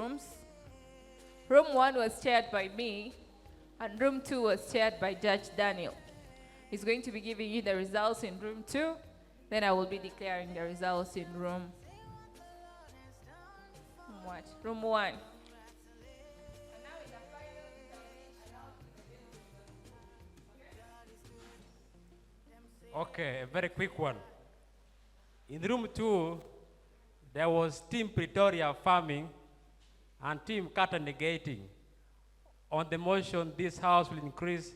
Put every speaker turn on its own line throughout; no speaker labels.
rooms. Room 1 was chaired by me, and room 2 was chaired by Judge Daniel. He's going to be giving you the results in room 2, then I will be declaring the results in room what? Room 1.
Okay, a very quick one. In room 2, there was Team Pretoria farming and Team Kata negating. On the motion, this house will increase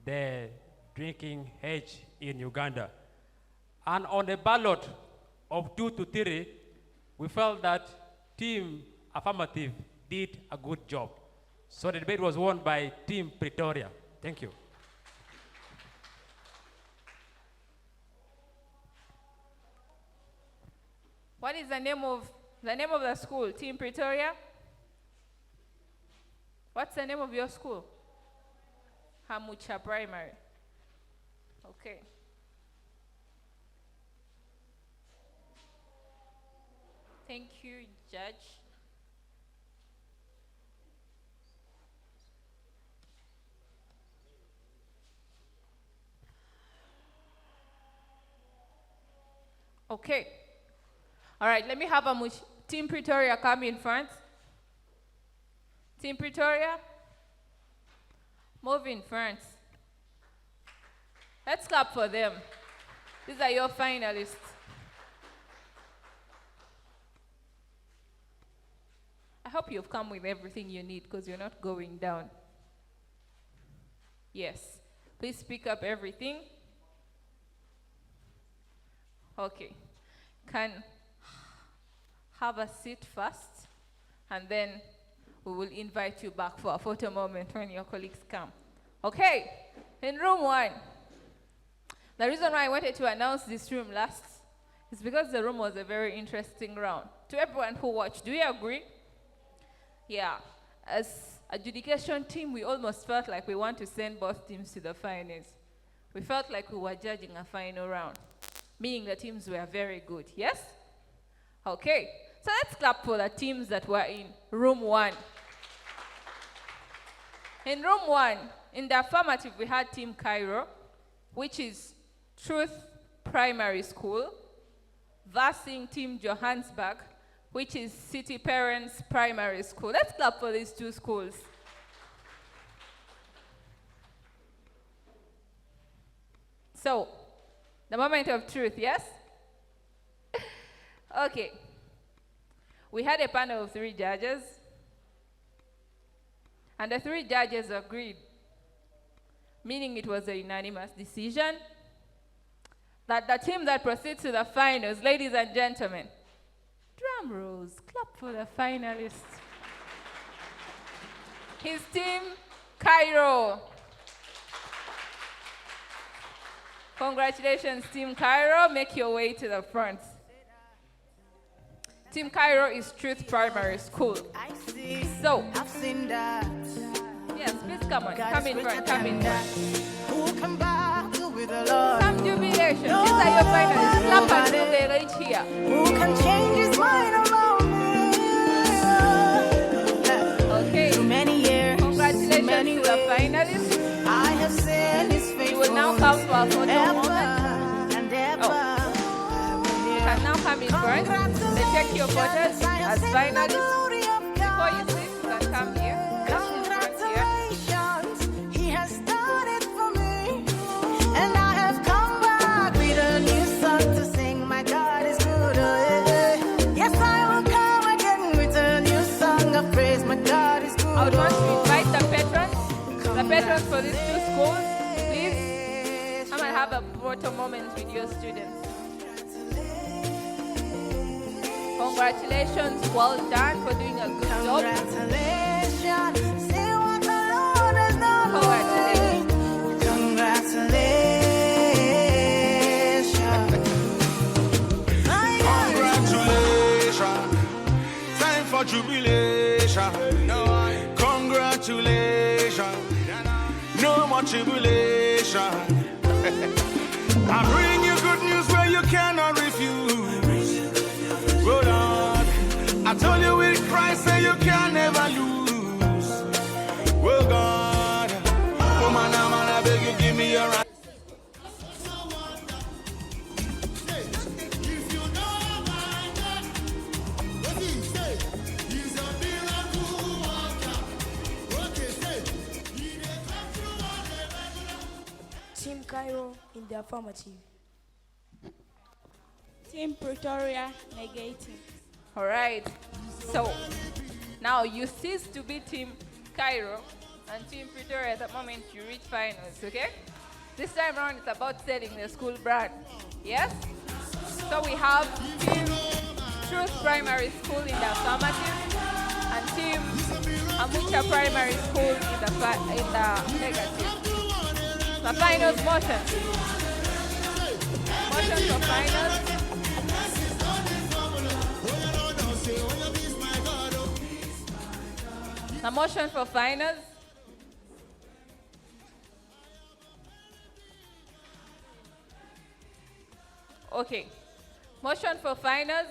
the drinking age in Uganda. And on the ballot of 2 to 3, we felt that Team Affirmative did a good job. So the debate was won by Team Pretoria. Thank you.
What is the name of the school? Team Pretoria? What's the name of your school? Hamucha Primary. Okay. Thank you, Judge. Okay. All right, let me have Team Pretoria come in front. Team Pretoria, move in front. Let's clap for them. These are your finalists. I hope you've come with everything you need because you're not going down. Yes. Please pick up everything. Okay. Can have a seat first, and then we will invite you back for a photo moment when your colleagues come. Okay, in room 1. The reason why I wanted to announce this room last is because the room was a very interesting round. To everyone who watched, do you agree? Yeah, as adjudication team, we almost felt like we want to send both teams to the finals. We felt like we were judging a final round, meaning the teams were very good, yes? Okay, so let's clap for the teams that were in room 1. In room 1, in the affirmative, we had Team Cairo, which is Truth Primary School, versing Team Johannesburg, which is City Parents Primary School. Let's clap for these two schools. So, the moment of truth, yes? Okay. We had a panel of 3 judges, and the 3 judges agreed, meaning it was a unanimous decision, that the team that proceeds to the finals, ladies and gentlemen, drum rolls, clap for the finalists. His team, Cairo. Congratulations, Team Cairo. Make your way to the front. Team Cairo is Truth Primary School. So,
I've seen that.
Yes, please come on. Come in front. Come in front.
Who can battle with the Lord?
Some jubilation. These are your finalists. Clap until they reach here.
Who can change his mind around me?
Okay.
Too many years.
Congratulations to the finalists.
I have seen his faithfulness.
You will now come to our photo moment.
And ever.
You can now come in front. Let's take your photos as finalists. Before you sit, you can come here. Just in front here.
He has done it for me. And I have come back with a new song to sing. My God is good. Yes, I will come again with a new song of praise. My God is good.
I would want to invite the patrons for these 2 schools. Please come and have a photo moment with your students. Congratulations, well done for doing a good job.
Congratulations. See what the Lord has done.
Congratulations.
Congratulations. Time for jubilation. Congratulations. No more tribulation. I bring you good news where you cannot refuse. Oh Lord, I told you with Christ, say you can never lose. Well, God, come on now, man, I beg you, give me your right.
Team Cairo in the affirmative.
Team Pretoria negating.
All right. So now you cease to be Team Cairo and Team Pretoria at the moment you reach finals, okay? This time around it's about selling the school brand. Yes? So we have Team Truth Primary School in the affirmative and Team Amucha Primary School in the negative. The finals motion. Motion for finals. The motion for finals. Okay. Motion for finals.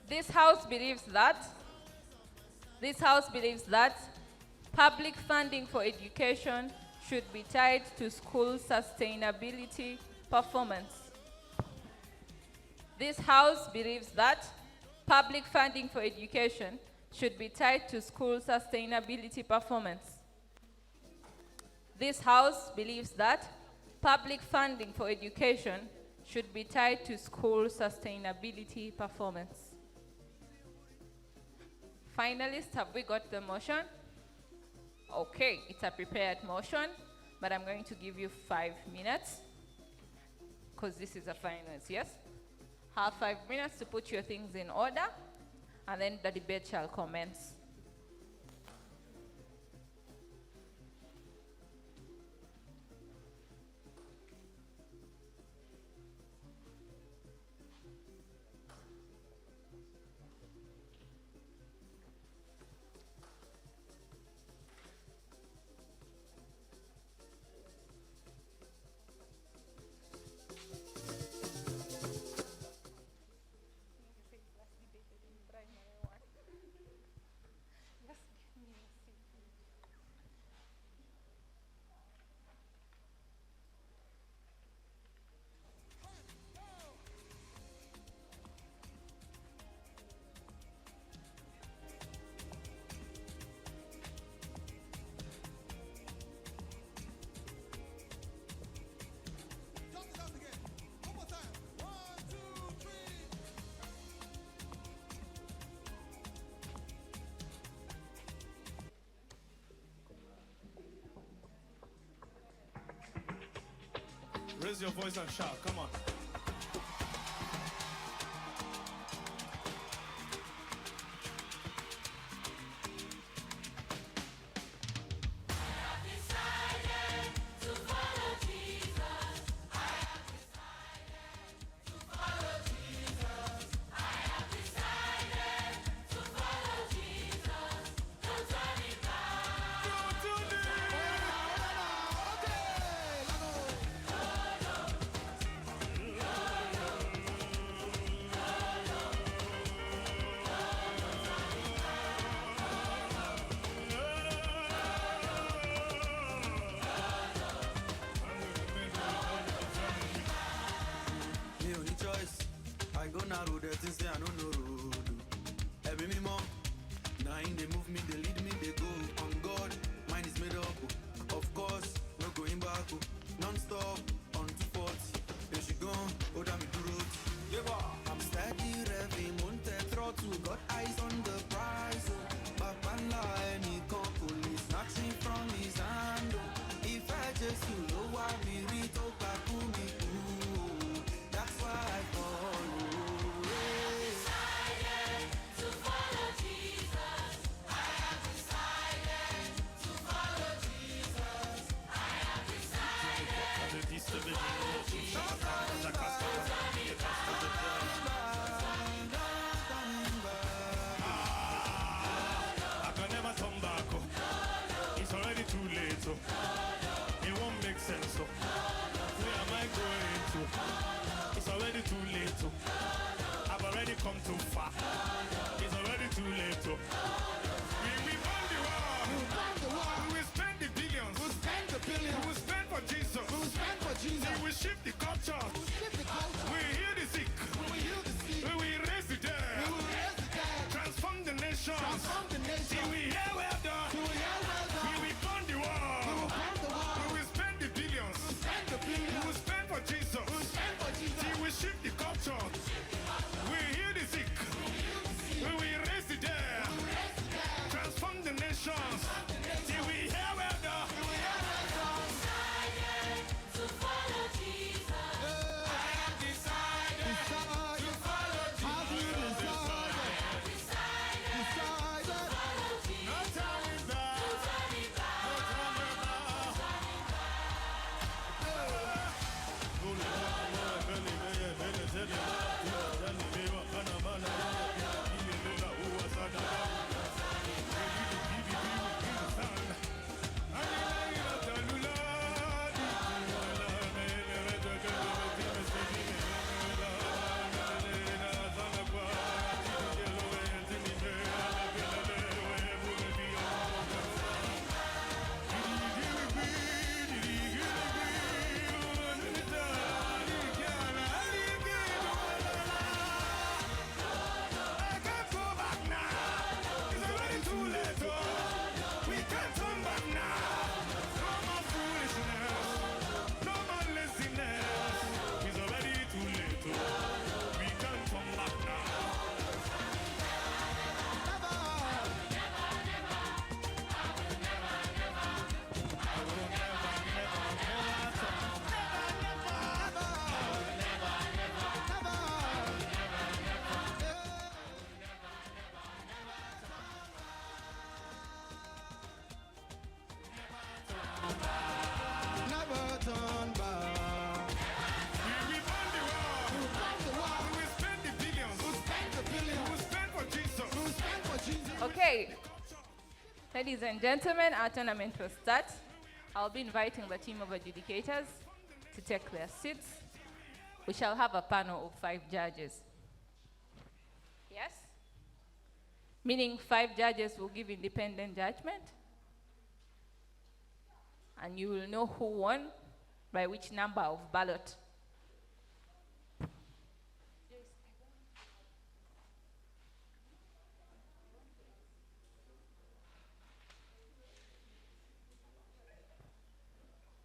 This house believes that public funding for education should be tied to school sustainability performance. This house believes that public funding for education should be tied to school sustainability performance. This house believes that public funding for education should be tied to school sustainability performance. Finalists, have we got the motion? Okay, it's a prepared motion, but I'm going to give you 5 minutes because this is a finals, yes? Have 5 minutes to put your things in order, and then the debate shall commence.
Raise your voice and shout, come on.
Okay, ladies and gentlemen, our tournament will start. I'll be inviting the team of adjudicators to take their seats. We shall have a panel of 5 judges. Yes? Meaning 5 judges will give independent judgment. And you will know who won by which number of ballot.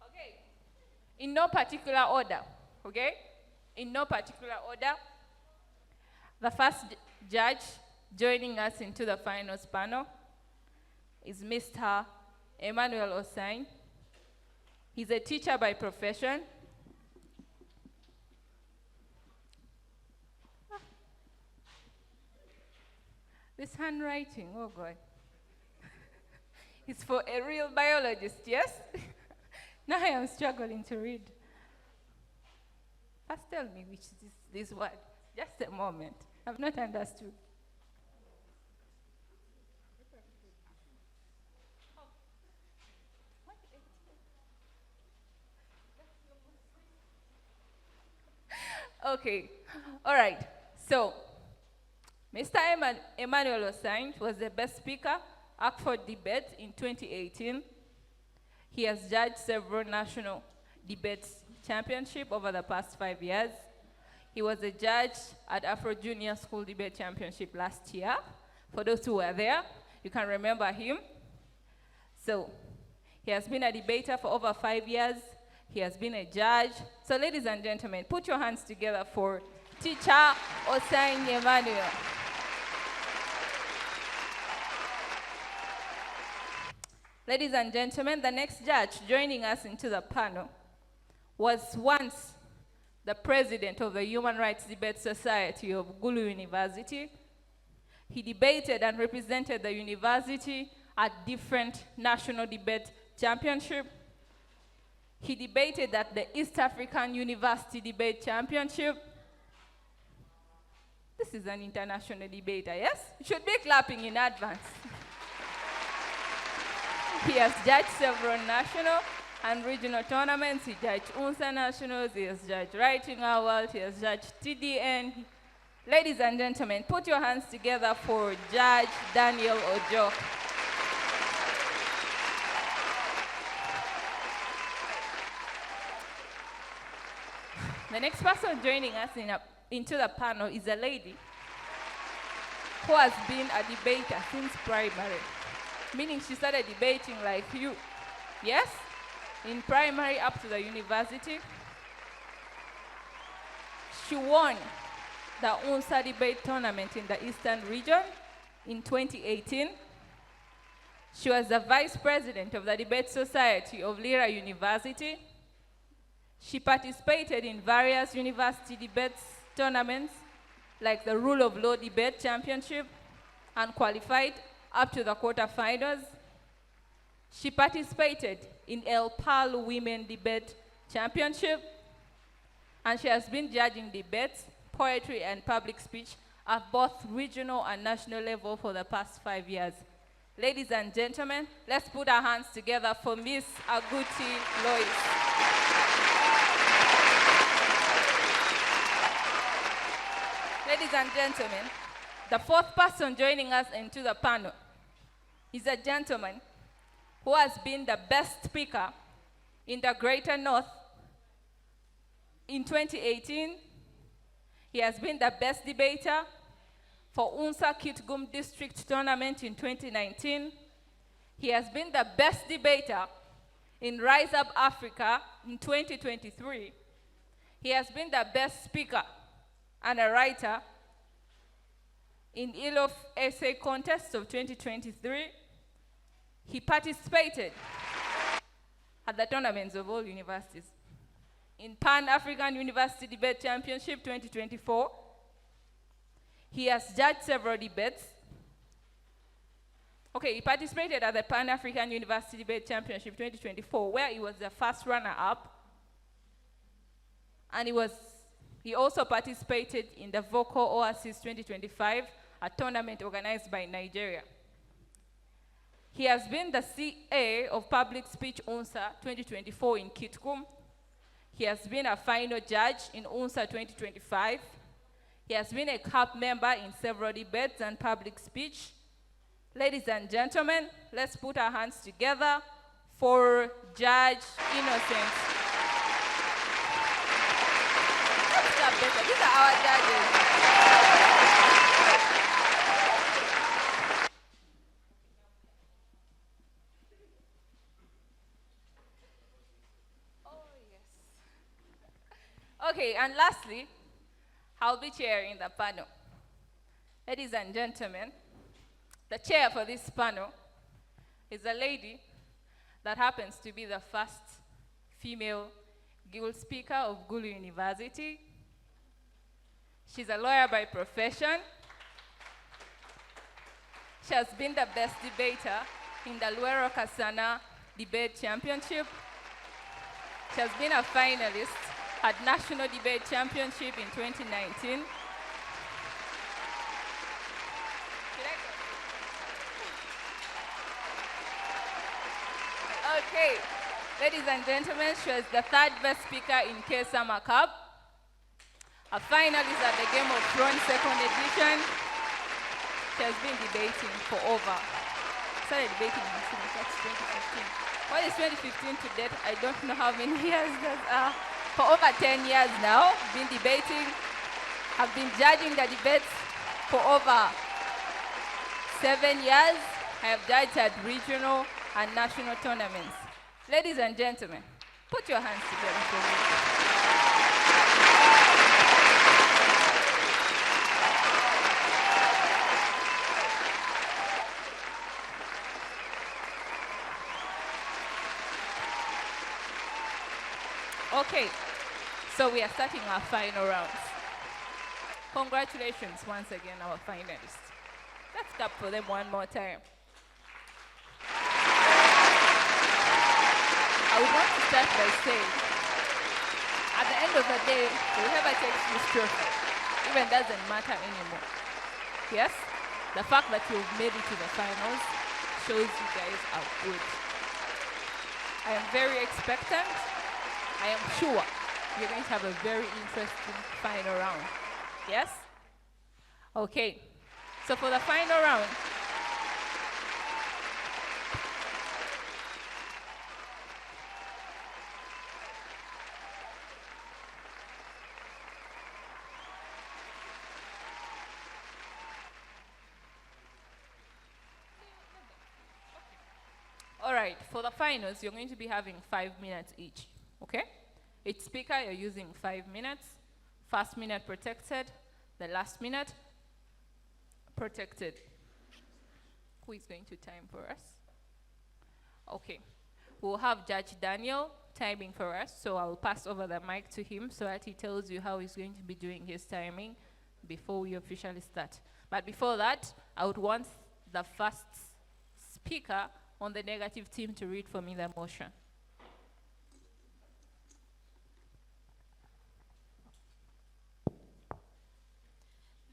Okay. In no particular order, okay? In no particular order. The first judge joining us into the finals panel is Mr. Emmanuel Osine. He's a teacher by profession. This handwriting, oh God. It's for a real biologist, yes? Now I am struggling to read. First tell me which is this word. Just a moment. I've not understood. Okay, all right. So, Mr. Emmanuel Osine was the best speaker at Oxford debate in 2018. He has judged several national debates championship over the past 5 years. He was a judge at Afro-Junior Schools Debate Championship last year. For those who were there, you can remember him. So, he has been a debater for over 5 years. He has been a judge. So, ladies and gentlemen, put your hands together for Teacher Osine Emmanuel. Ladies and gentlemen, the next judge joining us into the panel was once the president of the Human Rights Debate Society of Gulu University. He debated and represented the university at different national debate championships. He debated at the East African University Debate Championship. This is an international debater, yes? You should be clapping in advance. He has judged several national and regional tournaments. He judged UNSA Nationals, he has judged Writing Our World, he has judged TDN. Ladies and gentlemen, put your hands together for Judge Daniel Ojo. The next person joining us into the panel is a lady who has been a debater since primary, meaning she started debating like you, yes? In primary up to the university. She won the UNSA debate tournament in the Eastern region in 2018. She was the vice president of the Debate Society of Lira University. She participated in various university debates tournaments like the Rule of Law Debate Championship and qualified up to the quarterfinals. She participated in El Pal Women Debate Championship, and she has been judging debates, poetry, and public speech at both regional and national level for the past 5 years. Ladies and gentlemen, let's put our hands together for Miss Aguti Lois. Ladies and gentlemen, the fourth person joining us into the panel is a gentleman who has been the best speaker in the Greater North in 2018. He has been the best debater for UNSA Kitgum District Tournament in 2019. He has been the best debater in Rise Up Africa in 2023. He has been the best speaker and a writer in ILOF Essay Contest of 2023. He participated at the tournaments of all universities. In Pan-African University Debate Championship 2024, he has judged several debates. Okay, he participated at the Pan-African University Debate Championship 2024, where he was the first runner-up. And he also participated in the Vocal Oasis 2025, a tournament organized by Nigeria. He has been the CA of Public Speech UNSA 2024 in Kitgum. He has been a final judge in UNSA 2025. He has been a CAP member in several debates and public speech. Ladies and gentlemen, let's put our hands together for Judge Innocent. Let's clap better. These are our judges. Okay, and lastly, I'll be chairing the panel. Ladies and gentlemen, the chair for this panel is a lady that happens to be the first female Guild Speaker of Gulu University. She's a lawyer by profession. She has been the best debater in the Luero Kasana Debate Championship. She has been a finalist at National Debate Championship in 2019. Okay, ladies and gentlemen, she was the third best speaker in K-Summer Cup, a finalist at the Game of Thrones second edition. She has been debating for started debating in 2015. What is 2015 to date? I don't know how many years that are. For over 10 years now, been debating, have been judging the debates for over 7 years. I have judged at regional and national tournaments. Ladies and gentlemen, put your hands together for me. Okay. So we are starting our final rounds. Congratulations once again, our finalists. Let's clap for them one more time. I would want to start by saying, at the end of the day, whoever takes this trophy, even doesn't matter anymore. Yes? The fact that you've made it to the finals shows you guys are good. I am very expectant. I am sure you're going to have a very interesting final round. Yes? Okay. So for the final round, all right, for the finals, you're going to be having 5 minutes each, okay? Each speaker, you're using 5 minutes. First minute protected, the last minute protected. Who is going to time for us? Okay, we'll have Judge Daniel timing for us, so I'll pass over the mic to him so that he tells you how he's going to be doing his timing before we officially start. But before that, I would want the first speaker on the negative team to read for me the motion.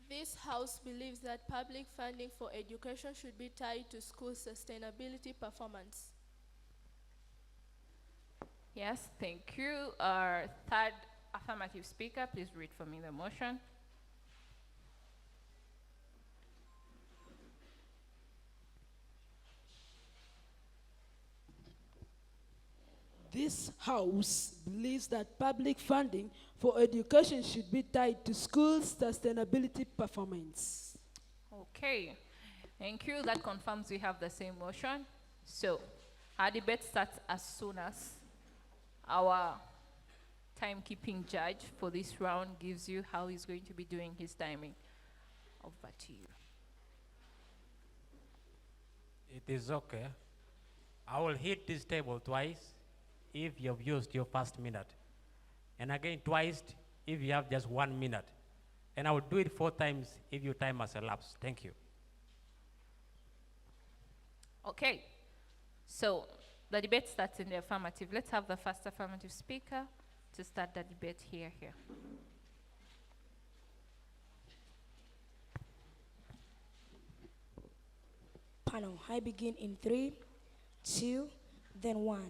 This House believes that public funding for education should be tied to school sustainability performance.
Yes, thank you. Our third affirmative speaker, please read for me the motion.
This House believes that public funding for education should be tied to school sustainability performance.
Okay, thank you. That confirms we have the same motion. So, our debate starts as soon as our timekeeping judge for this round gives you how he's going to be doing his timing. Over to you.
It is okay. I will hit this table twice if you have used your first minute. And again twice if you have just 1 minute. And I will do it 4 times if your time has elapsed. Thank you.
Okay, so the debate starts in the affirmative. Let's have the first affirmative speaker to start the debate here.
panel. I begin in 3, 2, then 1.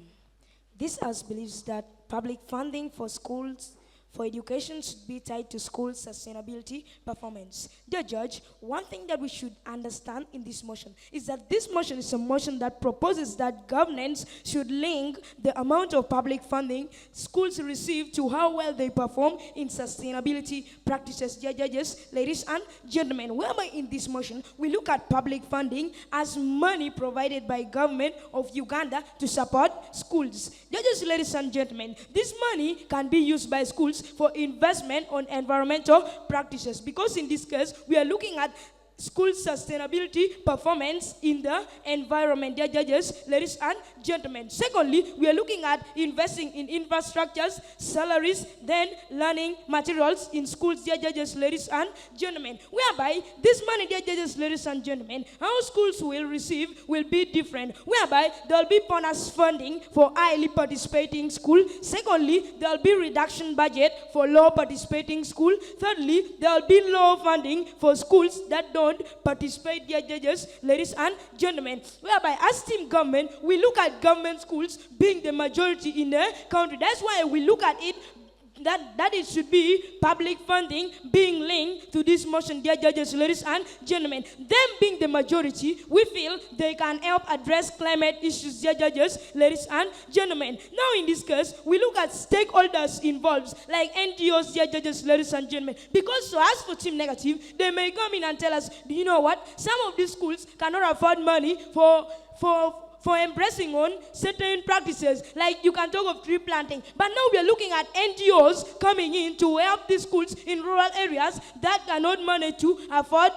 This House believes that public funding for schools for education should be tied to school sustainability performance. Dear Judge, one thing that we should understand in this motion is that this motion is a motion that proposes that governments should link the amount of public funding schools receive to how well they perform in sustainability practices. Dear judges, ladies and gentlemen, whereby in this motion we look at public funding as money provided by government of Uganda to support schools. Judges, ladies and gentlemen, this money can be used by schools for investment on environmental practices, because in this case we are looking at school sustainability performance in the environment. Dear judges, ladies and gentlemen. Secondly, we are looking at investing in infrastructures, salaries, then learning materials in schools. Dear judges, ladies and gentlemen, whereby this money, dear judges, ladies and gentlemen, how schools will receive will be different, whereby there will be bonus funding for highly participating school. Secondly, there will be reduction budget for low participating school. Thirdly, there will be low funding for schools that don't participate. Dear judges, ladies and gentlemen, whereby as team government, we look at government schools being the majority in the country. That's why we look at it that it should be public funding being linked to this motion. Dear judges, ladies and gentlemen, them being the majority, we feel they can help address climate issues. Dear judges, ladies and gentlemen, now in this case, we look at stakeholders involved, like NGOs. Dear judges, ladies and gentlemen, because so as for team negative, they may come in and tell us, do you know what? Some of these schools cannot afford money for embracing on certain practices, like you can talk of tree planting. But now we are looking at NGOs coming in to help these schools in rural areas that cannot manage to afford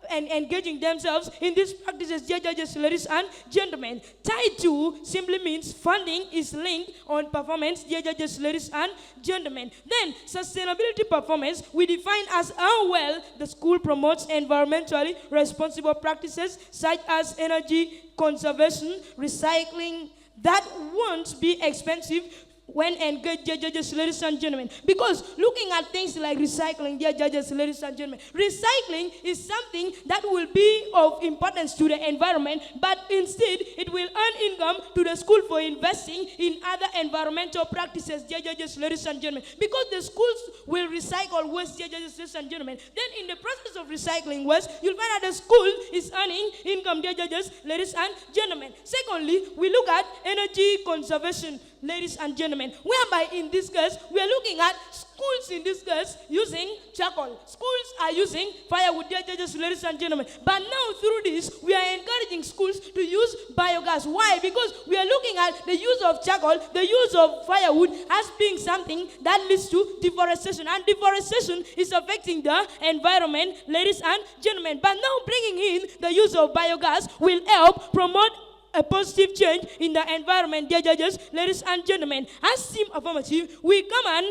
and engaging themselves in these practices. Dear judges, ladies and gentlemen, tied to simply means funding is linked on performance. Dear judges, ladies and gentlemen, then sustainability performance we define as how well the school promotes environmentally responsible practices such as energy conservation, recycling, that won't be expensive when engaged. Dear judges, ladies and gentlemen, because looking at things like recycling, dear judges, ladies and gentlemen, recycling is something that will be of importance to the environment, but instead it will earn income to the school for investing in other environmental practices. Dear judges, ladies and gentlemen, because the schools will recycle waste. Dear judges, ladies and gentlemen, then in the process of recycling waste, you'll find that the school is earning income. Dear judges, ladies and gentlemen. Secondly, we look at energy conservation, ladies and gentlemen, whereby in this case, we are looking at schools in this case using charcoal. Schools are using firewood, dear judges, ladies and gentlemen. But now through this, we are encouraging schools to use biogas. Why? Because we are looking at the use of charcoal, the use of firewood as being something that leads to deforestation. And deforestation is affecting the environment, ladies and gentlemen. But now bringing in the use of biogas will help promote a positive change in the environment. Dear judges, ladies and gentlemen, as team affirmative, we come and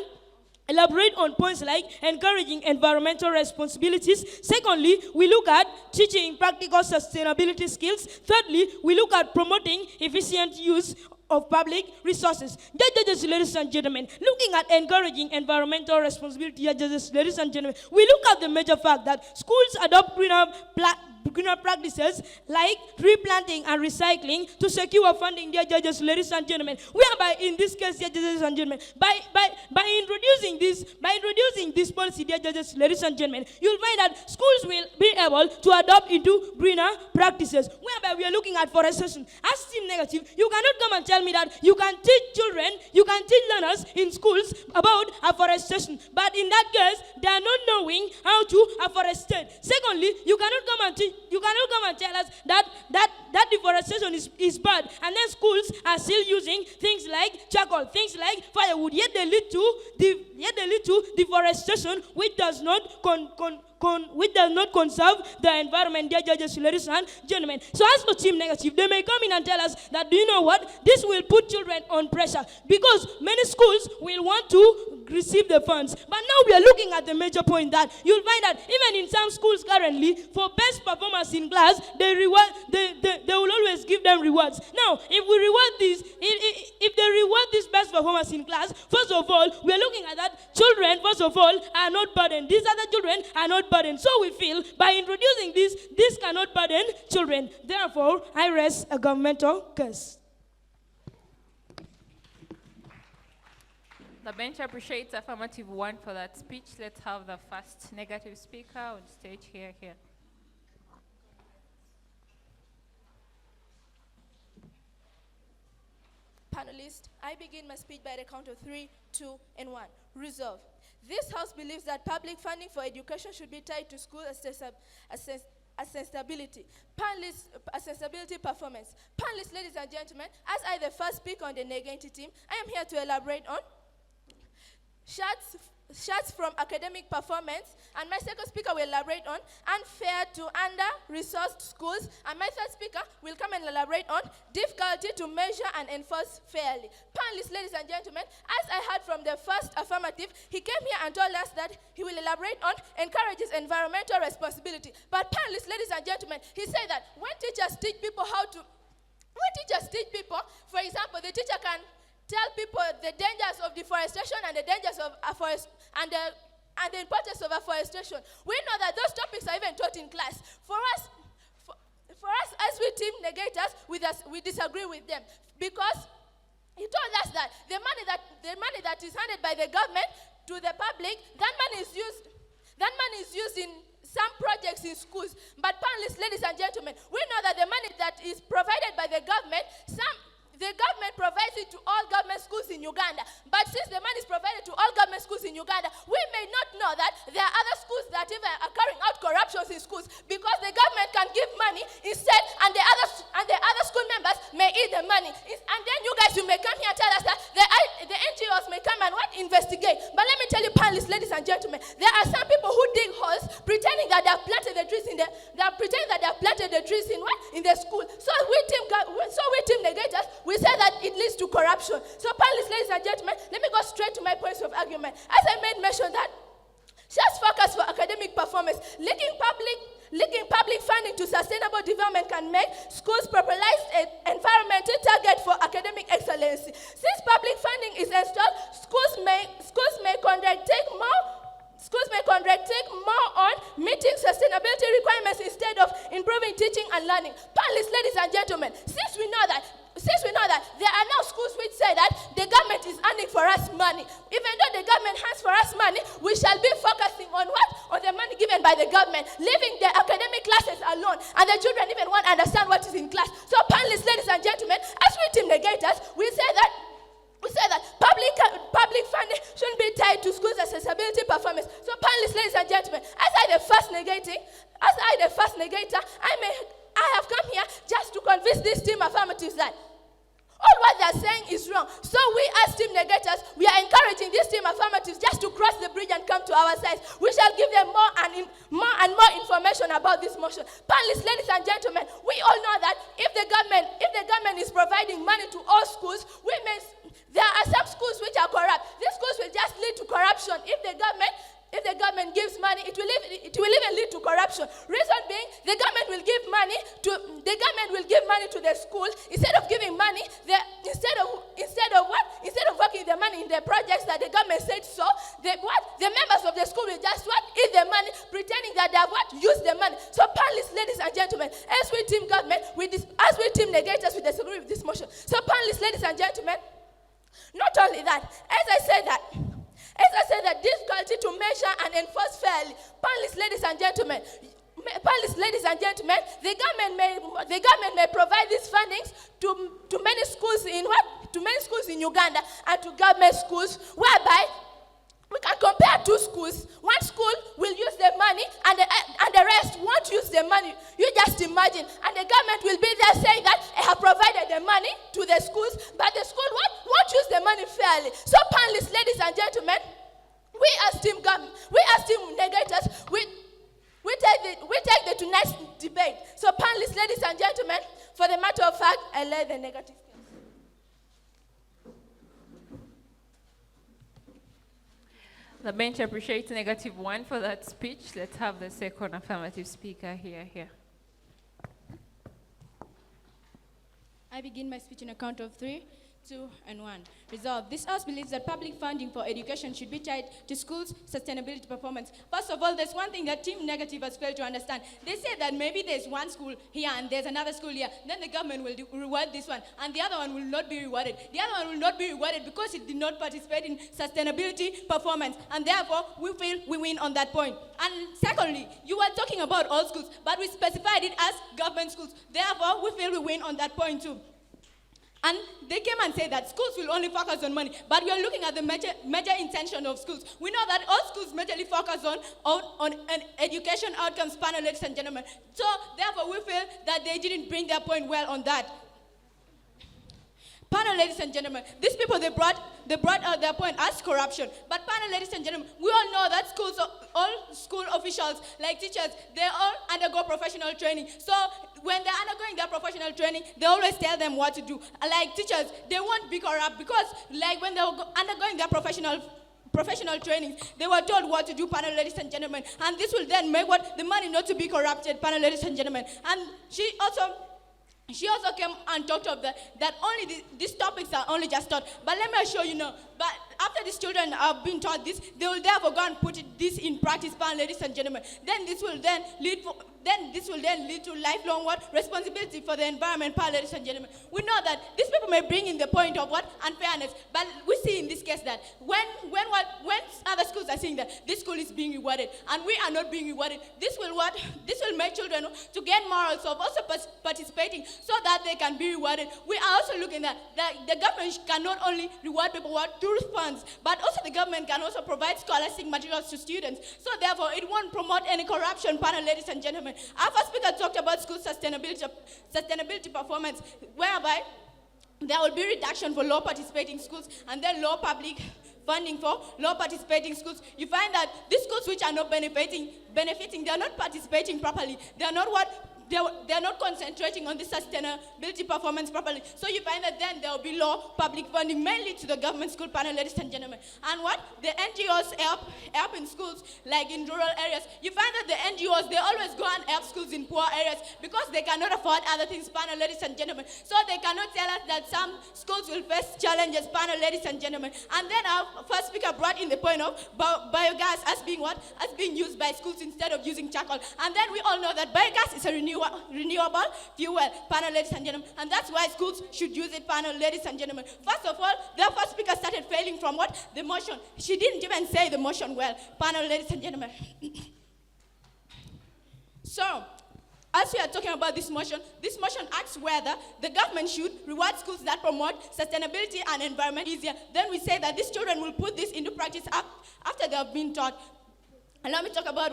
elaborate on points like encouraging environmental responsibilities. Secondly, we look at teaching practical sustainability skills. Thirdly, we look at promoting efficient use of public resources. Dear judges, ladies and gentlemen, looking at encouraging environmental responsibility, dear judges, ladies and gentlemen, we look at the major fact that schools adopt greener practices like tree planting and recycling to secure funding. Dear judges, ladies and gentlemen, whereby in this case, dear judges and gentlemen, by introducing this policy, dear judges, ladies and gentlemen, you'll find that schools will be able to adopt into greener practices, whereby we are looking at forestation. As team negative, you cannot come and tell me that you can teach children, you can teach learners in schools about afforestation, but in that case, they are not knowing how to afforestate. Secondly, you cannot come and tell us that deforestation is bad, and then schools are still using things like charcoal, things like firewood, yet they lead to deforestation, which does not conserve the environment. Dear judges, ladies and gentlemen. So as for team negative, they may come in and tell us that, do you know what? This will put children on pressure because many schools will want to receive the funds. But now we are looking at the major point that you'll find that even in some schools currently, for best performance in class, they will always give them rewards. Now, if we reward this, if they reward this best performance in class, first of all, we are looking at that that children, first of all, are not burdened. These other children are not burdened. So we feel by introducing this cannot burden children. Therefore, I raise a governmental curse.
The bench appreciates affirmative 1 for that speech. Let's have the first negative speaker on stage here.
Panelists, I begin my speech by the count of 3, 2, and 1. Resolve. This House believes that public funding for education should be tied to school accessibility. Panelists, accessibility performance. Panelists, ladies and gentlemen, as I, the first speaker on the negative team, I am here to elaborate on shots from academic performance, and my second speaker will elaborate on unfair to under-resourced schools, and my third speaker will come and elaborate on difficulty to measure and enforce fairly. Panelists, ladies and gentlemen, as I heard from the first affirmative, he came here and told us that he will elaborate on encourages environmental responsibility. But panelists, ladies and gentlemen, he said that when teachers teach people, for example, the teacher can tell people the dangers of deforestation and the dangers of and the importance of afforestation. We know that those topics are even taught in class. For us as we team negators, we disagree with them, because he told us that the money that is handed by the government to the public, that money is used in some projects in schools. But panelists, ladies and gentlemen, we know that the money that is provided by the government, the government provides it to all government schools in Uganda. But since the money is provided to all government schools in Uganda, we may not know that there are other schools that even are carrying out corruptions in schools, because the government can give money instead, and the other school members may eat the money. And then you may come here and tell us that the NGOs may come and investigate. But let me tell you, panelists, ladies and gentlemen, there are some people who dig holes pretending that they have planted the trees in the school. So we team negators, we say that it leads to corruption. So panelists, ladies and gentlemen, let me go straight to my points of argument. As I made mention that just focus for academic performance, linking public funding to sustainable development can make schools popularize an environmental target for academic excellence. Since public funding is installed, schools may undertake more on meeting sustainability requirements instead of improving teaching and learning. Panelists, ladies and gentlemen, since we know that there are now schools which say that the government is earning for us money, even though the government has for us money, we shall be focusing on what? On the money given by the government, leaving the academic classes alone, and the children even won't understand what is in class. So panelists, ladies and gentlemen, as we team negators, we say that public funding shouldn't be tied to schools' accessibility performance. So panelists, ladies and gentlemen, as I the first negator, I have come here just to convince this team affirmatives that all what they are saying is wrong. So we as team negators, we are encouraging these team affirmatives just to cross the bridge and come to our side. We shall give them more and more information about this motion. Panelists, ladies and gentlemen, we all know that if the government is providing money to all schools, there are some schools which are corrupt. These schools will just lead to corruption. If the government gives money, it will even lead to corruption. Reason being, the government will give money to the school instead of giving money. Instead of working the money in the projects that the government said so, the members of the school will just eat the money, pretending that they have used the money. So panelists, ladies and gentlemen, as we team government, as we team negators, we disagree with this motion. So panelists, ladies and gentlemen, not only that, as I said that difficulty to measure and enforce fairly. Panelists, ladies and gentlemen, the government may provide these fundings to many schools in Uganda and to government schools, whereby we can compare two schools. One school will use the money and the rest won't use the money. You just imagine. And the government will be there saying that I have provided the money to the schools, but the school won't use the money fairly. So panelists, ladies and gentlemen, we as team negators, we take the tonight's debate. So panelists, ladies and gentlemen, for the matter of fact, I led the negative.
The bench appreciates -1 for that speech. Let's have the second affirmative speaker here.
I begin my speech on a count of 3, 2, and 1. Resolved, this House believes that public funding for education should be tied to schools' sustainability performance. First of all, there's one thing that Team Negative has failed to understand. They say that maybe there's one school here and there's another school here. Then the government will reward this one, and the other one will not be rewarded. The other one will not be rewarded because it did not participate in sustainability performance, and therefore we feel we win on that point. And secondly, you were talking about all schools, but we specified it as government schools. Therefore, we feel we win on that point too. And they came and said that schools will only focus on money, but we are looking at the major intention of schools. We know that all schools majorly focus on an education outcomes panel, ladies and gentlemen. So therefore, we feel that they didn't bring their point well on that. Panel, ladies and gentlemen, these people, they brought out their point as corruption. But panel, ladies and gentlemen, we all know that all school officials, like teachers, they all undergo professional training. So when they're undergoing their professional training, they always tell them what to do. Like teachers, they won't be corrupt because like when they're undergoing their professional training, they were told what to do, panel, ladies and gentlemen. And this will then make the money not to be corrupted, panel, ladies and gentlemen. And she also came and talked of that only these topics are only just taught. But let me assure you now, but after these children have been taught this, they will therefore go and put this in practice, ladies and gentlemen. Then this will then lead to lifelong responsibility for the environment, ladies and gentlemen. We know that these people may bring in the point of unfairness, but we see in this case that when other schools are saying that this school is being rewarded and we are not being rewarded, this will make children to gain morals of also participating so that they can be rewarded. We are also looking at that the government cannot only reward people through funds, but also the government can also provide scholastic materials to students. So therefore, it won't promote any corruption, ladies and gentlemen. Our first speaker talked about school sustainability performance, whereby there will be reduction for low participating schools and then low public funding for low participating schools. You find that these schools which are not benefiting, they are not participating properly. They are not concentrating on the sustainability performance properly. So you find that then there will be low public funding, mainly to the government school, ladies and gentlemen. And the NGOs help in schools, like in rural areas. You find that the NGOs, they always go and help schools in poor areas because they cannot afford other things, ladies and gentlemen. So they cannot tell us that some schools will face challenges, ladies and gentlemen. And then our first speaker brought in the point of biogas as being as being used by schools instead of using charcoal. And then we all know that biogas is a renewable fuel, ladies and gentlemen, and that's why schools should use it, ladies and gentlemen. First of all, the first speaker started failing from the motion. She didn't even say the motion well, ladies and gentlemen. So, as we are talking about this motion asks whether the government should reward schools that promote sustainability and environment easier. Then we say that these children will put this into practice after they have been taught. And let me talk about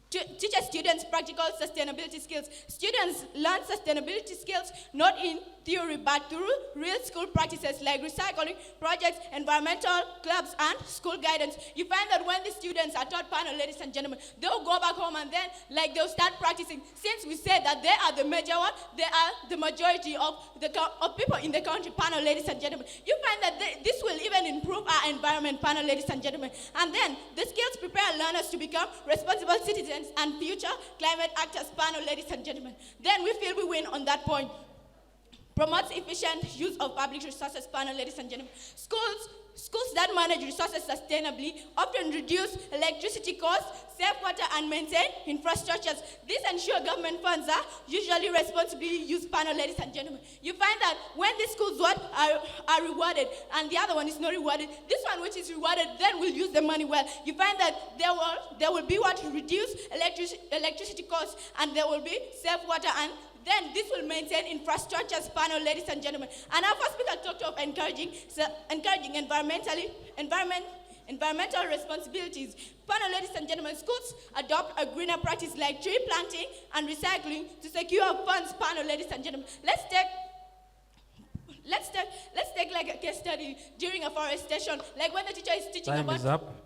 teach students practical sustainability skills. Students learn sustainability skills not in theory but through real school practices like recycling projects, environmental clubs, and school guidance. You find that when the students are taught, ladies and gentlemen, they'll go back home and then they'll start practicing. Since we said that they are the major one, they are the majority of people in the country, ladies and gentlemen. You find that this will even improve our environment, ladies and gentlemen. And then the skills prepare learners to become responsible citizens and future climate actors, ladies and gentlemen. Then we feel we win on that point. Promotes efficient use of public resources, ladies and gentlemen. Schools that manage resources sustainably often reduce electricity costs, save water, and maintain infrastructures. This ensures government funds are usually responsibly used, ladies and gentlemen. You find that when the schools are rewarded and the other one is not rewarded, this one which is rewarded then will use the money well. You find that there will be reduce electricity costs, and there will be save water, and then this will maintain infrastructures, ladies and gentlemen. And our first speaker talked of encouraging environmental responsibilities. Ladies and gentlemen, schools adopt a greener practice like tree planting and recycling to secure funds, ladies and gentlemen. Let's take like a case study during afforestation, like when the teacher is teaching
Time
about.
is up.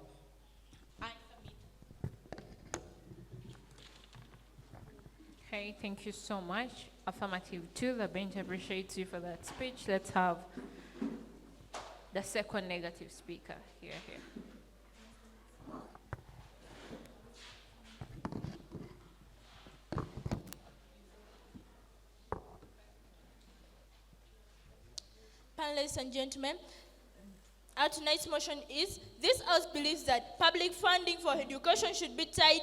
Okay, thank you so much. Affirmative 2, the bench appreciates you for that speech. Let's have the second negative speaker here.
ladies and gentlemen, our tonight's motion is, this House believes that public funding for education should be tied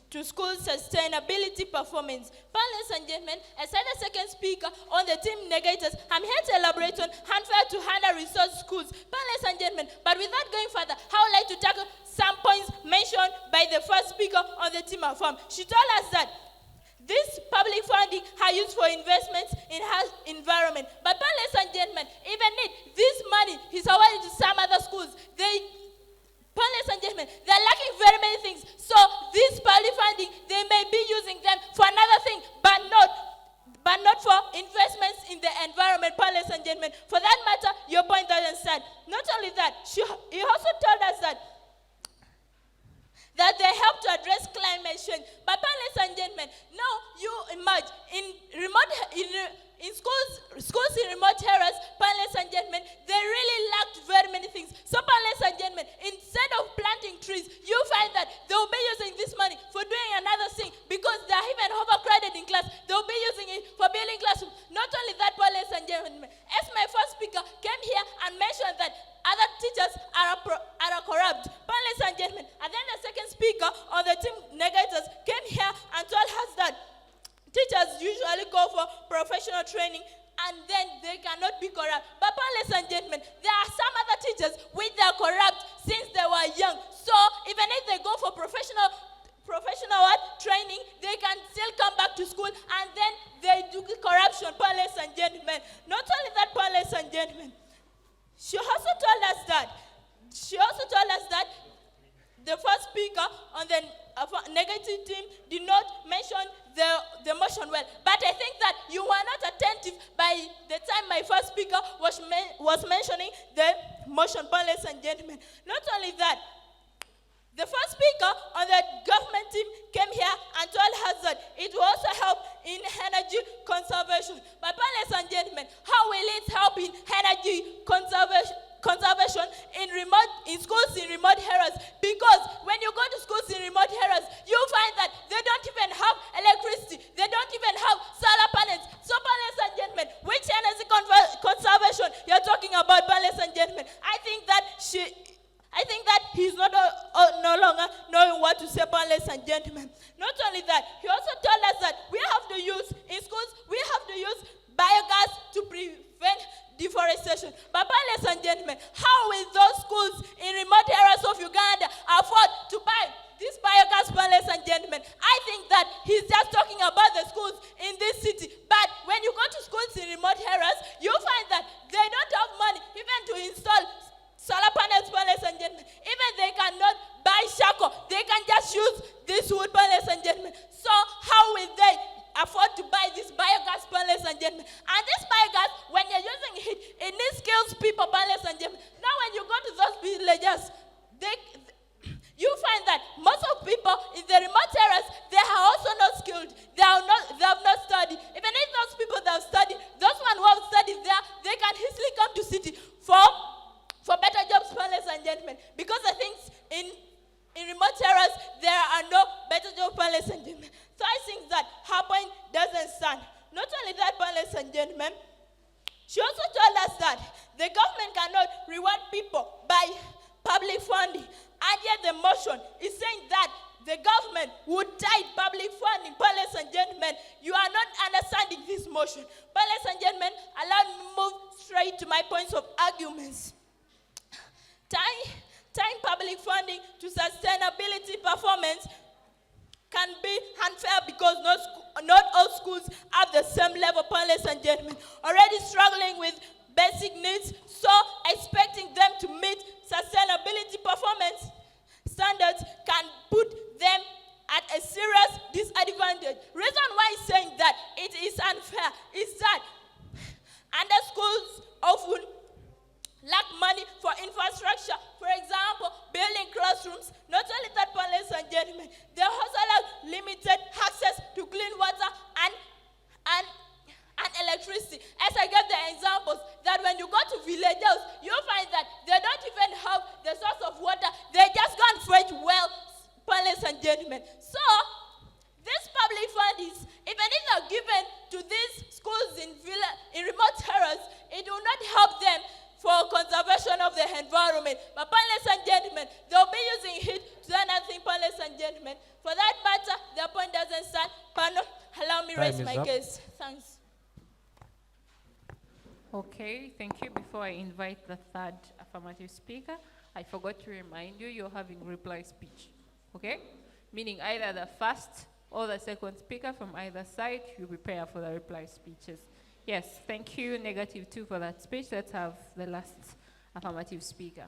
to school sustainability performance. Ladies and gentlemen, as the second speaker on the team negators, I'm here to elaborate on unfair to under-resourced schools. Ladies and gentlemen, but without going further, I would like to tackle some points mentioned by the first speaker on the team farm. She told us that this public funding are used for investments in health environment. But ladies and gentlemen, even if this money is awarded to some other schools, ladies and gentlemen, they're lacking very many things. So this public funding, they may be using them for another thing, but not for investments in the environment, ladies and gentlemen. For that matter, your point doesn't stand. Not only that, he also told us that they help to address climate change. But ladies and gentlemen, now you emerge in schools in remote areas, ladies and gentlemen, they really lacked very many things. So ladies and gentlemen, instead of planting trees, you find that they will be using this money for doing another thing because they are even overcrowded in class. They will be using it for building classrooms. Not only that, ladies and gentlemen, as my first speaker came here and mentioned that other teachers are corrupt. Ladies and gentlemen, and then the second speaker on the team negators came here and told us that teachers usually go for professional training and then they cannot be corrupt. But ladies and gentlemen, there are some other teachers which they are corrupt since they were young. So even if they go for professional training, they can still come back to school and then they do corruption, ladies and gentlemen. Not only that, ladies and gentlemen, she also told us that the first speaker on the negative team did not mention the motion well. But I think that you were not attentive by the time my first speaker was mentioning the motion, ladies and gentlemen. Not only that, the first speaker on the government team came here and told us that it will also help in energy conservation. But ladies and gentlemen, how will it help in energy conservation in schools in remote areas? Because when you go to schools in remote areas, you find that they don't even have electricity. They don't even have solar panels. So ladies and gentlemen, which energy conservation you're talking about, ladies and gentlemen? I think that he's not no longer knowing what to say, ladies and gentlemen. Not only that, he also told us that we have to use biogas to prevent deforestation. But ladies and gentlemen, how will those schools in remote areas of Uganda afford to buy this biogas, ladies and gentlemen? I think that he's just talking about the schools in this city. But when you go to schools in remote areas, you find that they don't have money even to install solar panels, ladies and gentlemen. Even they cannot buy shako. They can just use this wood, ladies and gentlemen. So how will they afford to buy this biogas, ladies and gentlemen? And this biogas, when you're using it, it needs skilled people, ladies and gentlemen. Now when you go to those villages, you find that most of people in the remote areas, they are also not skilled. They have not studied. Even if those people that have studied, those ones who have studied there, they can easily come to city for better jobs, ladies and gentlemen. Because I think in remote areas, there are no better jobs, ladies and gentlemen. So I think that her point doesn't stand. Not only that, ladies and gentlemen, she also told us that the government cannot reward people by public funding. And yet the motion is saying that the government would tie public funding. Ladies and gentlemen, you are not understanding this motion. Ladies and gentlemen, allow me to move straight to my points of arguments. Tying public funding to sustainability performance can be unfair because not all schools have the same level, ladies and gentlemen. Already struggling with basic needs, so expecting them to meet sustainability performance standards can put them at a serious disadvantage. Reason why I'm saying that it is unfair is that under schools often lack money for infrastructure. For example, building classrooms. Not only that, ladies and gentlemen, they also have limited access to clean water and electricity. As I gave the examples, that when you go to villages, you find that they don't even have the source of water. They just go and fetch wells, ladies and gentlemen. So, this public funding, even if they're given to these schools in remote areas, it will not help them
environment. But ladies and gentlemen, they'll be using heat to do anything, ladies and gentlemen. For that matter, their point doesn't stand. Panel, allow me raise my case. Thanks.
Okay, thank you. Before I invite the third affirmative speaker, I forgot to remind you, you're having reply speech, okay? Meaning either the first or the second speaker from either side, you prepare for the reply speeches. Yes, thank you, -2 for that speech. Let's have the last affirmative speaker.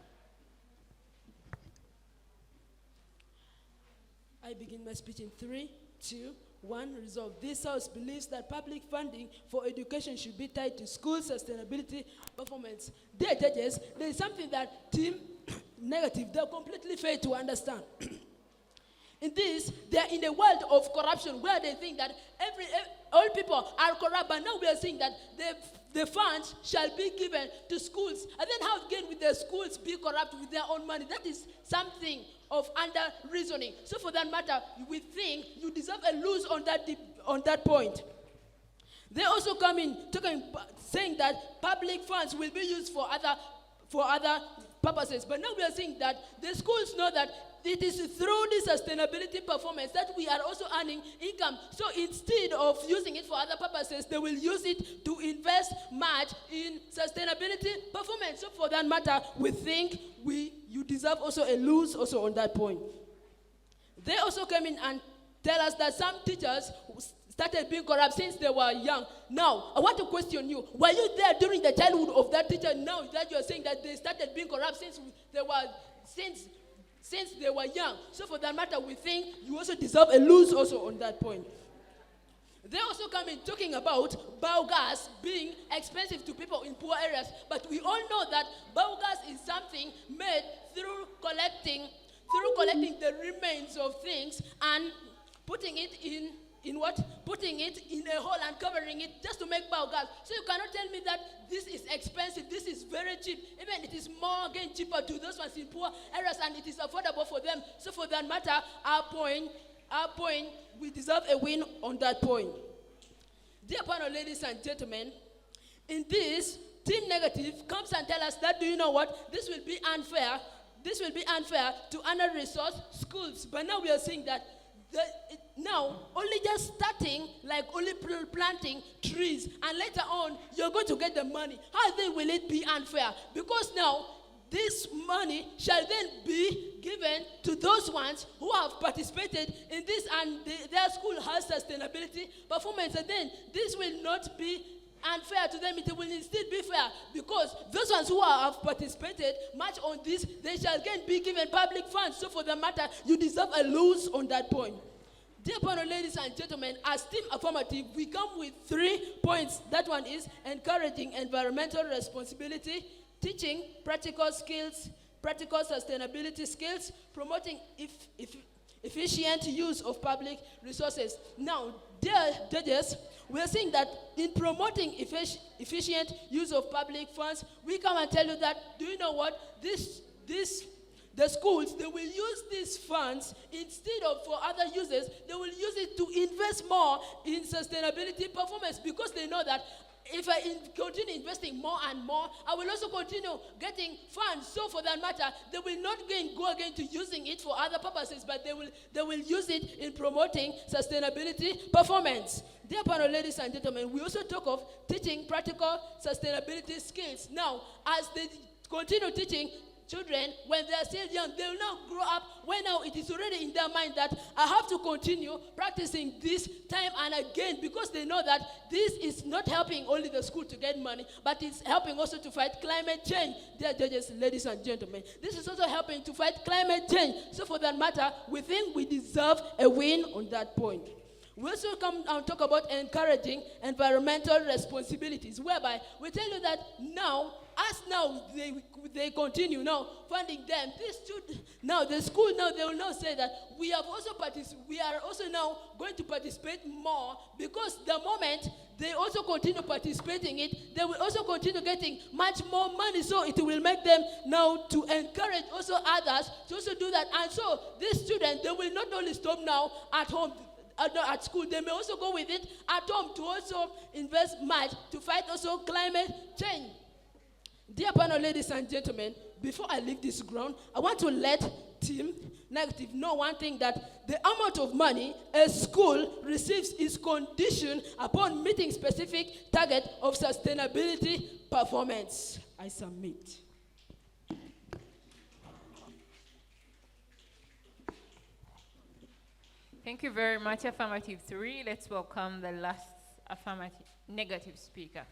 I begin my speech in 3, 2, 1. Resolve. This House believes that public funding for education should be tied to school sustainability performance. Dear judges, there is something that Team Negative, they completely fail to understand. In this, they are in a world of corruption where they think that all people are corrupt, but now we are saying that the funds shall be given to schools. And then how again will the schools be corrupt with their own money? That is something of under-reasoning. So for that matter, we think you deserve a lose on that point. They also come in saying that public funds will be used for other purposes. But now we are saying that the schools know that it is through the sustainability performance that we are also earning income. So instead of using it for other purposes, they will use it to invest much in sustainability performance. So for that matter, we think you deserve also a lose also on that point. They also came in and tell us that some teachers started being corrupt since they were young. Now, I want to question you. Were you there during the childhood of that teacher? Now that you are saying that they started being corrupt since they were young. So for that matter, we think you also deserve a lose also on that point. They also come in talking about biogas being expensive to people in poor areas. But we all know that biogas is something made through collecting the remains of things and putting it in what? Putting it in a hole and covering it just to make biogas. So you cannot tell me that this is expensive, this is very cheap. Even it is more again cheaper to those ones in poor areas and it is affordable for them. So for that matter, our point, we deserve a win on that point. Dear panel, ladies and gentlemen, in this, Team Negative comes and tell us that, do you know what? This will be unfair. This will be unfair to under-resourced schools. But now we are saying that now, only just starting, like only planting trees, and later on, you're going to get the money. How then will it be unfair? Because now, this money shall then be given to those ones who have participated in this, and their school has sustainability performance, and then this will not be unfair to them. It will instead be fair, because those ones who have participated much on this, they shall again be given public funds. So for the matter, you deserve a lose on that point. Dear panel, ladies and gentlemen, as Team Affirmative, we come with 3 points. That one is encouraging environmental responsibility, teaching practical skills, practical sustainability skills, promoting efficient use of public resources. Now, dear judges, we are saying that in promoting efficient use of public funds, we come and tell you that, do you know what? The schools, they will use these funds instead of for other uses. They will use it to invest more in sustainability performance, because they know that if I continue investing more and more, I will also continue getting funds. So for that matter, they will not go again to using it for other purposes, but they will use it in promoting sustainability performance. Dear panel, ladies and gentlemen, we also talk of teaching practical sustainability skills. Now, as they continue teaching children, when they are still young, they will now grow up when now it is already in their mind that I have to continue practicing this time and again, because they know that this is not helping only the school to get money, but it's helping also to fight climate change. Dear judges, ladies and gentlemen, this is also helping to fight climate change. So for that matter, we think we deserve a win on that point. We also come and talk about encouraging environmental responsibilities, whereby we tell you that now, as now they continue now funding them, now the school now they will now say that we are also now going to participate more, because the moment they also continue participating it, they will also continue getting much more money. So it will make them now to encourage also others to also do that. And so these students, they will not only stop now at home, at school, they may also go with it at home to also invest much to fight also climate change. Dear panel, ladies and gentlemen, before I leave this ground, I want to let Team Negative know one thing, that the amount of money a school receives is conditioned upon meeting specific target of sustainability performance. I submit.
Thank you very much, affirmative 3. Let's welcome the last affirmative negative speaker.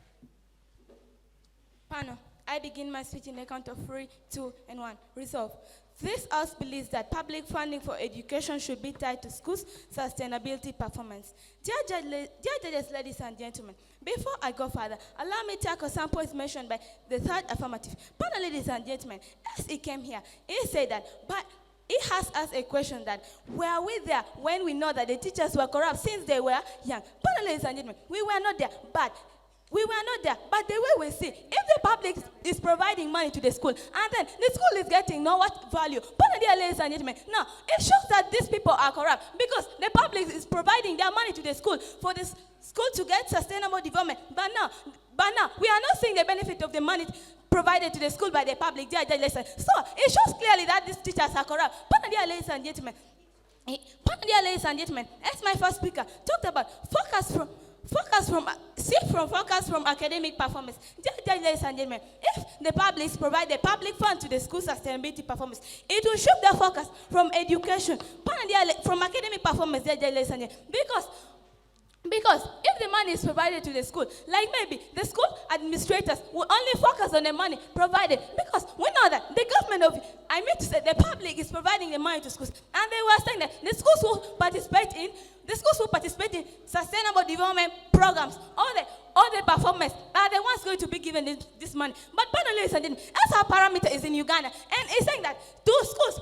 Panel, I begin my speech in the count of 3, 2, and 1. Resolve. This House believes that public funding for education should be tied to schools' sustainability performance. Dear judges, ladies and gentlemen, before I go further, allow me to tackle some points mentioned by the third affirmative. Panel, ladies and gentlemen, as he came here, he said that, but he has asked a question that, were we there when we know that the teachers were corrupt since they were young? Panel, ladies and gentlemen, we were not there, but we were not there, but the way we see, if the public is providing money to the school, and then the school is getting no what value, but dear ladies and gentlemen, now it shows that these people are corrupt because the public is providing their money to the school for this school to get sustainable development. But now we are not seeing the benefit of the money provided to the school by the public. Dear ladies, so it shows clearly that these teachers are corrupt. But dear ladies and gentlemen, as my first speaker talked about, focus from academic performance. Dear ladies and gentlemen, if the public provide the public fund to the school sustainability performance, it will shift the focus from education, from academic performance, dear ladies and gentlemen, because if the money is provided to the school, like maybe the school administrators will only focus on the money provided, because we know that the government the public is providing the money to schools, and they were saying that the schools will participate in sustainable development programs. All the performers are the ones going to be given this money. But ladies and gentlemen, as our parameter is in Uganda, and it's saying that to schools,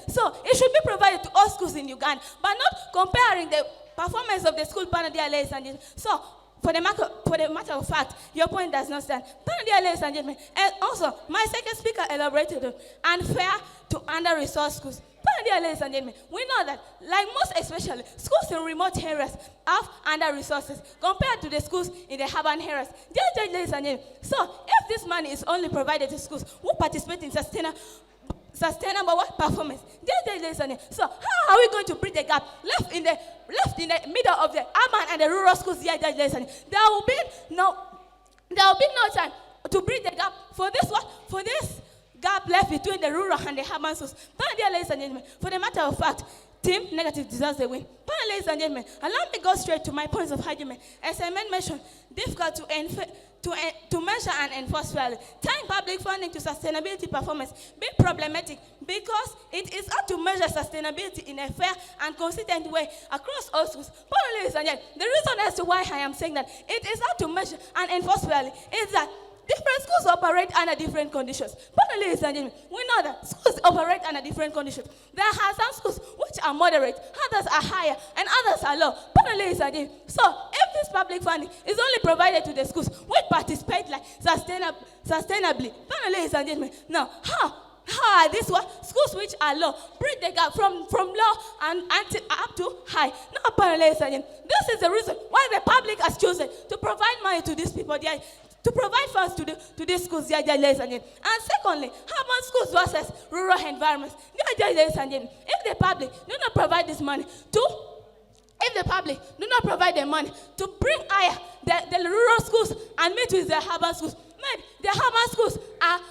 so it should be provided to all schools in Uganda, but not comparing the performance of the school, dear ladies and gentlemen. So, for the matter of fact, your point does not stand. Dear ladies and gentlemen, and also, my second speaker elaborated on unfair to under-resourced schools. Dear ladies and gentlemen, we know that, like most especially, schools in remote areas have under-resources compared to the schools in the urban areas. Dear ladies and gentlemen, so if this money is only provided to schools who participate in sustainable performance, dear ladies and gentlemen, so how are we going to bridge the gap left in the middle of the urban and the rural schools? Dear ladies and gentlemen, there will be no time to bridge the gap for this gap left between the rural and the urban schools. Dear ladies and gentlemen, for the matter of fact, Team Negative deserves the win. Ladies and gentlemen, allow me to go straight to my points of argument. As I mentioned, difficult to measure and enforce fairly. Tying public funding to sustainability performance be problematic because it is hard to measure sustainability in a fair and consistent way across all schools. Ladies and gentlemen, the reason as to why I am saying that it is hard to measure and enforce fairly is that different schools operate under different conditions. Ladies and gentlemen, we know that schools operate under different conditions. There are some schools which are moderate, others are higher, and others are low. Ladies and gentlemen, so if this public funding is only provided to the schools which participate like sustainably, ladies and gentlemen, now how are these schools which are low bridge the gap from low and up to high? Now, ladies and gentlemen, this is the reason why the public has chosen to provide money to these people. To provide funds to these schools, dear ladies and gentlemen. And secondly, urban schools versus rural environments. Dear ladies and gentlemen, if the public do not provide this money to bring higher the rural schools and meet with the urban schools, maybe the urban schools are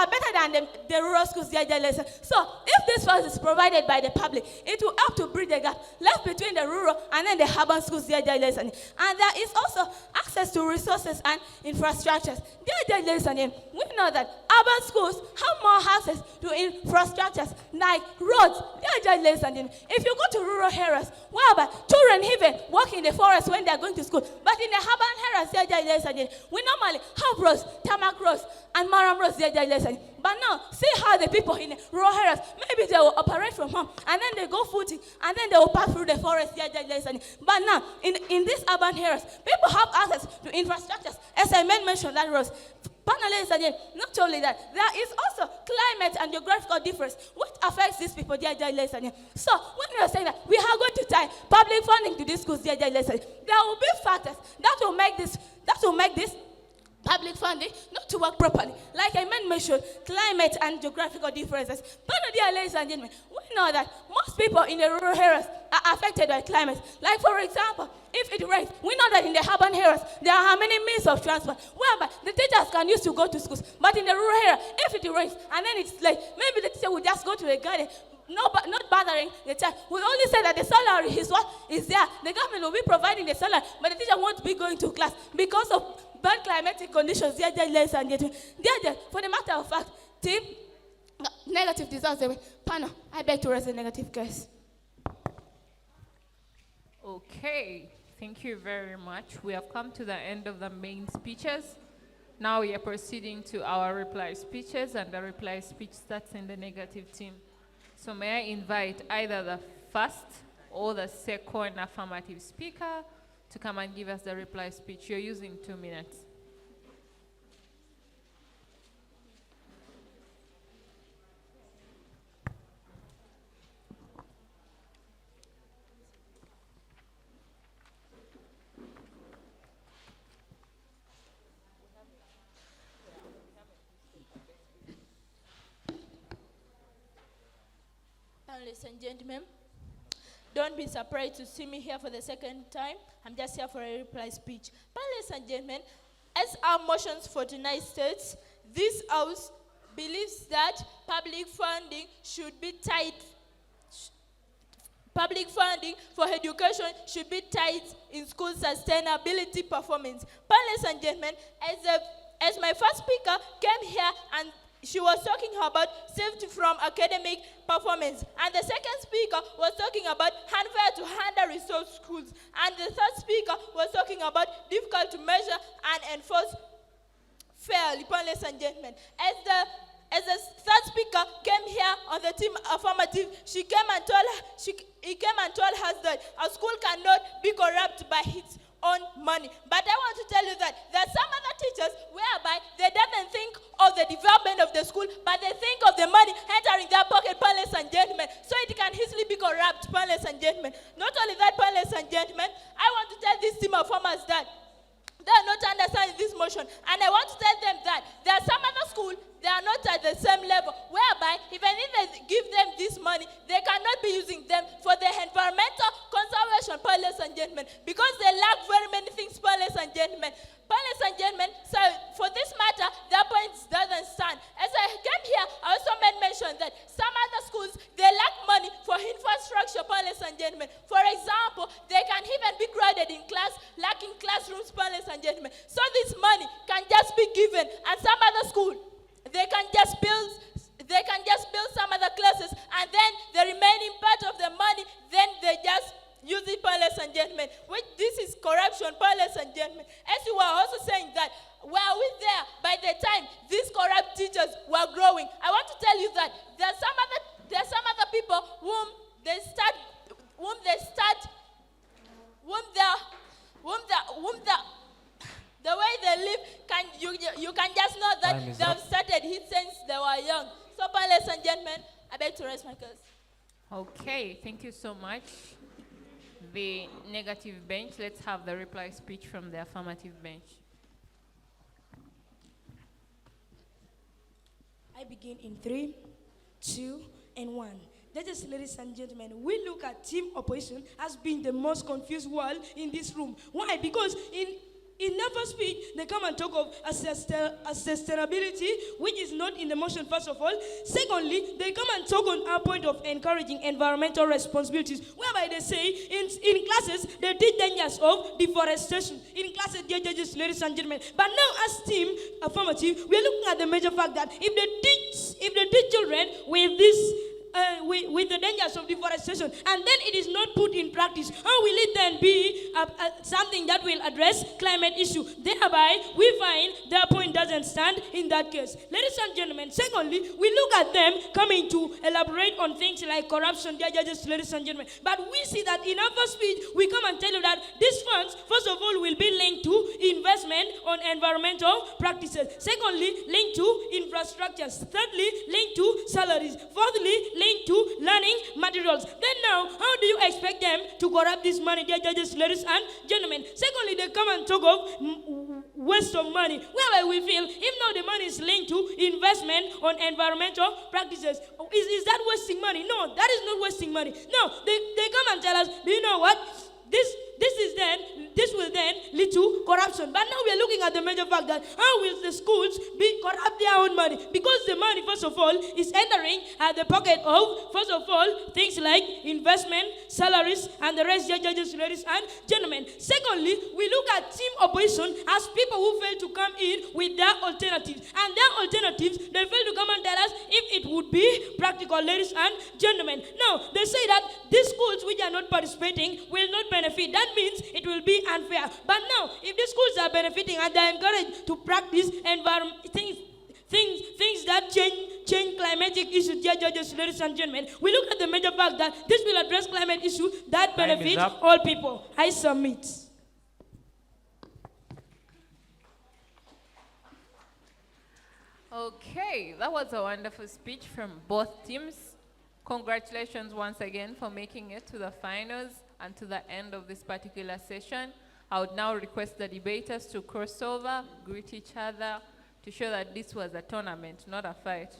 better than the rural schools, dear ladies. So if this funds is provided by the public, it will help to bridge the gap left between the rural and then the urban schools, dear ladies. And there is also access to resources and infrastructures. Dear ladies and gentlemen, we know that urban schools have more access to infrastructures like roads. Dear ladies and gentlemen, if you go to rural areas, whereby children even walk in the forest when they are going to school, but in the urban areas, dear ladies and gentlemen, we normally have roads, tarmac roads, and maram roads, dear ladies and gentlemen. But now, see how the people in the rural areas, maybe they will operate from home, and then they go footing, and then they will pass through the forest, dear ladies and gentlemen. But now, in these urban areas, people have access to infrastructures, as I mentioned, that roads. Ladies and gentlemen, not only that, there is also climate and geographical difference which affects these people, dear ladies and gentlemen. So when we are saying that we are going to tie public funding to these schools, dear ladies and gentlemen, there will be factors that will make this public funding not
to work properly. Like I mentioned, climate and geographical differences. But dear ladies and gentlemen, we know that most people in the rural areas are affected by climate. Like for example, if it rains, we know that in the urban areas, there are many means of transport, whereby the teachers can use to go to schools. But in the rural area, if it rains, and then it's late, maybe the teacher will just go to the garden, not bothering the child. We only say that the salary is what is there. The government will be providing the salary, but the teacher won't be going to class because of bad climatic conditions. Dear ladies and gentlemen, for the matter of fact, team, negative deserves the way. Panel, I beg to raise a negative case.
Okay, thank you very much. We have come to the end of the main speeches. Now we are proceeding to our reply speeches, and the reply speech starts in the negative team. So may I invite either the first or the second affirmative speaker to come and give us the reply speech. You're using 2 minutes.
Ladies and gentlemen, don't be surprised to see me here for the second time. I'm just here for a reply speech. But ladies and gentlemen, as our motions for tonight states, this house believes that public funding should be tied. Public funding for education should be tied in school sustainability performance. But ladies and gentlemen, as my first speaker came here and she was talking about safety from academic performance. And the second speaker was talking about unfair to under-resourced schools. And the third speaker was talking about difficult to measure and enforce fairly. Ladies and gentlemen, as the third speaker came here on the team affirmative, he came and told us that a school cannot be corrupt by its own money. But I want to tell you that there are some other teachers whereby they don't think of the development of the school, but they think of the money entering their pocket, ladies and gentlemen. So it can easily be corrupt, ladies and gentlemen. Not only that, ladies and gentlemen, I want to tell this team of farmers that they are not understanding this motion. And I want to tell them that there are some other schools, they are not at the same level, whereby even if they give them this money, they cannot be using them for the environmental conservation, ladies and gentlemen, because they lack very many things, ladies and gentlemen. Ladies and gentlemen, so for this matter, their points doesn't stand. As I came here, I also made mention that some other schools, they lack money for infrastructure, ladies and gentlemen. For example, they can even be crowded in class, lacking classrooms, ladies and gentlemen. So this money can just be given, and some other school, they can just build some other classes, and then the remaining part of the money, then they just use it, ladies and gentlemen. Which this is corruption, ladies and gentlemen. As you were also saying that, were we there by the time these corrupt teachers were growing? I want to tell you that there are some other people the way they live, you can just know that they have started it since they were young. So, ladies and gentlemen, I beg to raise my case.
Okay, thank you so much. The negative bench, let's have the reply speech from the affirmative bench.
I begin in 3, 2, and 1. Judges, ladies and gentlemen, we look at team opposition as being the most confused world in this room. Why? Because in their first speech, they come and talk of sustainability, which is not in the motion, first of all. Secondly, they come and talk on our point of encouraging environmental responsibilities, whereby they say in classes, they teach dangers of deforestation. In classes, dear judges, ladies and gentlemen. But now, as team affirmative, we are looking at the major fact that if they teach children with this with the dangers of deforestation, and then it is not put in practice, how will it then be something that will address climate issue? Thereby, we find their point doesn't stand in that case. Ladies and gentlemen, secondly, we look at them coming to elaborate on things like corruption, dear judges, ladies and gentlemen. But we see that in our first speech, we come and tell you that these funds, first of all, will be linked to investment on environmental practices. Secondly, linked to infrastructures. Thirdly, linked to salaries. Fourthly, linked to learning materials. Then now, how do you expect them to corrupt this money, dear judges, ladies and gentlemen? Secondly, they come and talk of
waste of money, whereby we feel if now the money is linked to investment on environmental practices, is that wasting money? No, that is not wasting money. No, they come and tell us, do you know what? This will then lead to corruption. But now we are looking at the major fact that how will the schools corrupt their own money? Because the money, first of all, is entering at the pocket of, first of all, things like investment, salaries, and the rest, judges, ladies, and gentlemen. Secondly, we look at team opposition as people who fail to come in with their alternatives. And their alternatives, they fail to come and tell us if it would be practical, ladies and gentlemen. Now, they say that these schools which are not participating will not benefit. That means it will be unfair. But now, if the schools are benefiting and they are encouraged to practice things that change climatic issues, judges, ladies and gentlemen, we look at the major fact that this will address climate issues that benefit all people. I submit.
Okay, that was a wonderful speech from both teams. Congratulations once again for making it to the finals and to the end of this particular session. I would now request the debaters to cross over, greet each other, to show that this was a tournament, not a fight.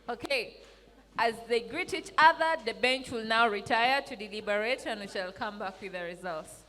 Okay, as they greet each other, the bench will now retire to deliberate and we shall come back with the results.